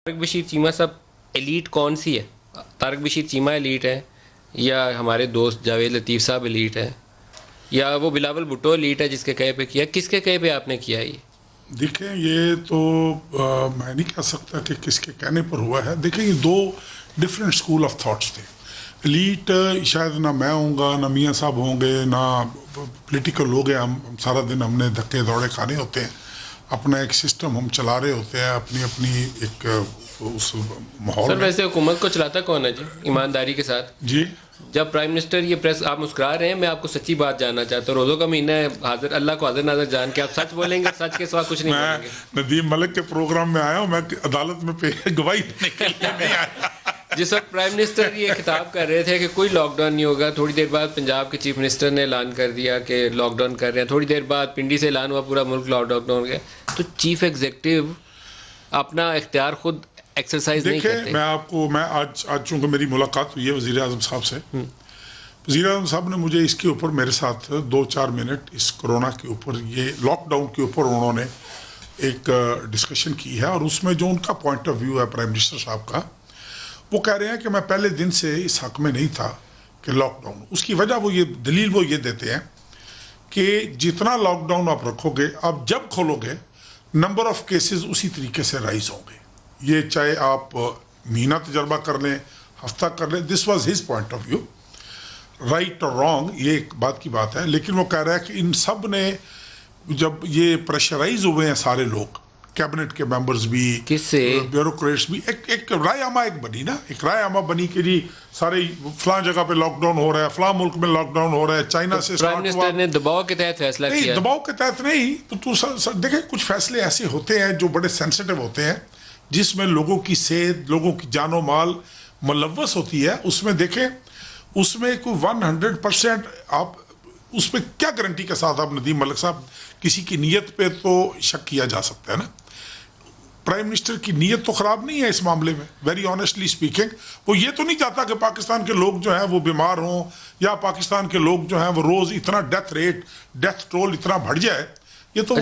طارق بشیر چیمہ صاحب ایلیٹ کون سی ہے؟ طارق بشیر چیمہ ایلیٹ ہے یا ہمارے دوست جاوید لطیف صاحب ایلیٹ ہے یا وہ بلاول بھٹو ایلیٹ ہے جس کے کہے پہ کیا؟ کس کے کہے پہ آپ نے کیا یہ؟ دیکھیں یہ تو میں نہیں کہہ سکتا کہ کس کے کہنے پر ہوا ہے. دیکھیں یہ دو ڈفرینٹ اسکول آف تھاٹس تھے. ایلیٹ شاید نہ میں ہوں گا نہ میاں صاحب ہوں گے نہ پولیٹیکل لوگ ہیں. ہم سارا دن ہم نے دھکے دوڑے کھانے ہوتے ہیں, اپنا ایک سسٹم ہم چلا رہے ہوتے ہیں اپنی ایک اس ماحول سر میں. ویسے حکومت کو چلاتا کون ہے جی ایمانداری کے ساتھ؟ جی جب پرائم منسٹر یہ پریس آپ مسکرا رہے ہیں, میں آپ کو سچی بات جاننا چاہتا ہوں. روزوں کا مہینہ ہے, حاضر اللہ کو حاضر ناظر جان کے آپ سچ بولیں گے, سچ کے سوا کچھ نہیں بولیں گے. میں ندیم ملک کے پروگرام میں آیا ہوں, میں عدالت میں گواہی دینے کے لیے نہیں آیا. جس وقت پرائم منسٹر یہ خطاب کر رہے تھے کہ کوئی لاک ڈاؤن نہیں ہوگا, تھوڑی دیر بعد پنجاب کے چیف منسٹر نے اعلان کر دیا کہ لاک ڈاؤن کر رہے ہیں, تھوڑی دیر بعد پنڈی سے اعلان ہوا پورا ملک لاک ڈاؤن ہو گیا, تو چیف ایگزیکٹو اپنا اختیار خود ایکسرسائز نہیں کرتے. دیکھیں میں آج چونکہ میری ملاقات ہوئی ہے وزیر اعظم صاحب سے, وزیر اعظم صاحب نے مجھے اس کے اوپر میرے ساتھ 2-4 منٹ اس کورونا کے اوپر, یہ لاک ڈاؤن کے اوپر انہوں نے ایک ڈسکشن کی ہے. اور اس میں جو ان کا پوائنٹ آف ویو ہے پرائم منسٹر صاحب کا, وہ کہہ رہے ہیں کہ میں پہلے دن سے اس حق میں نہیں تھا کہ لاک ڈاؤن. اس کی وجہ دلیل وہ یہ دیتے ہیں کہ جتنا لاک ڈاؤن آپ رکھو گے, آپ جب کھولو گے نمبر آف کیسز اسی طریقے سے رائز ہوں گے. یہ چاہے آپ مہینہ تجربہ کر لیں, ہفتہ کر لیں. This was his point of view. Right اور رانگ یہ ایک بات کی بات ہے, لیکن وہ کہہ رہا ہے کہ ان سب نے جب یہ پریشرائز ہوئے ہیں سارے لوگ, کیبنٹ کے ممبرز بھی, کس سے بیوروکریٹس بھی, ایک رائے عامہ بنی نا, ایک رائے عامہ بنی کہ جی سارے فلاں جگہ پہ لاک ڈاؤن ہو رہا ہے, فلاں ملک میں لاک ڈاؤن ہو رہا ہے, چائنا سے پرائم منسٹر نے دباؤ کے تحت فیصلہ کیا؟ نہیں, دباؤ کے تحت نہیں. تو دیکھیں کچھ فیصلے ایسے ہوتے ہیں جو بڑے سینسٹیو ہوتے ہیں, جس میں لوگوں کی صحت, لوگوں کی جان و مال ملوث ہوتی ہے. اس میں دیکھیں اس میں کوئی 100% آپ اس پہ کیا گارنٹی کے ساتھ آپ ندیم ملک صاحب کسی کی نیت پہ تو شک کیا جا سکتا ہے نا. پرائم منسٹر کی نیت تو خراب نہیں ہے اس معاملے میں, ویری آنیسٹلی اسپیکنگ. وہ یہ تو نہیں چاہتا کہ پاکستان کے لوگ جو ہیں وہ بیمار ہوں, یا پاکستان کے لوگ جو ہیں وہ روز اتنا ڈیتھ ریٹ, ڈیتھ ٹول اتنا بڑھ جائے. یہ تو